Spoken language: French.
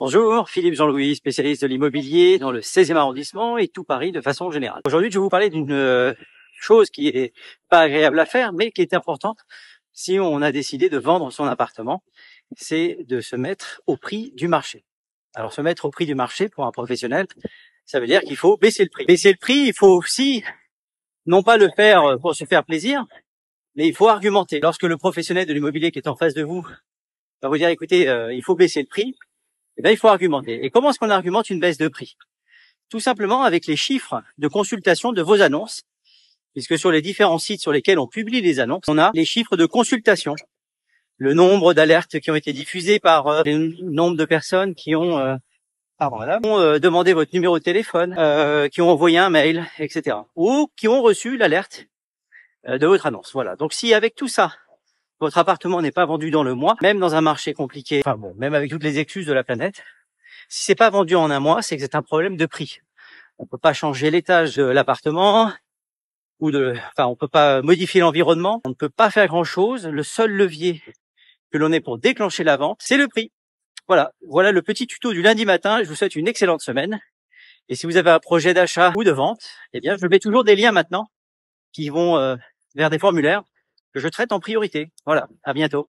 Bonjour, Philippe Jean-Louis, spécialiste de l'immobilier dans le 16e arrondissement et tout Paris de façon générale. Aujourd'hui, je vais vous parler d'une chose qui est pas agréable à faire, mais qui est importante si on a décidé de vendre son appartement, c'est de se mettre au prix du marché. Alors, se mettre au prix du marché pour un professionnel, ça veut dire qu'il faut baisser le prix. Baisser le prix, il faut aussi non pas le faire pour se faire plaisir, mais il faut argumenter. Lorsque le professionnel de l'immobilier qui est en face de vous va vous dire, écoutez, il faut baisser le prix, eh bien, il faut argumenter. Et comment est-ce qu'on argumente une baisse de prix? Tout simplement avec les chiffres de consultation de vos annonces, puisque sur les différents sites sur lesquels on publie les annonces, on a les chiffres de consultation, le nombre d'alertes qui ont été diffusées par le nombre de personnes qui ont demandé votre numéro de téléphone, qui ont envoyé un mail, etc. ou qui ont reçu l'alerte de votre annonce. Voilà. Donc si avec tout ça, votre appartement n'est pas vendu dans le mois, même dans un marché compliqué, même avec toutes les excuses de la planète, si c'est pas vendu en un mois, c'est que c'est un problème de prix. On peut pas changer l'étage de l'appartement, on peut pas modifier l'environnement, on ne peut pas faire grand chose. Le seul levier que l'on ait pour déclencher la vente, c'est le prix. Voilà le petit tuto du lundi matin. Je vous souhaite une excellente semaine. Et si vous avez un projet d'achat ou de vente, eh bien, je mets toujours des liens maintenant qui vont vers des formulaires que je traite en priorité. Voilà, à bientôt.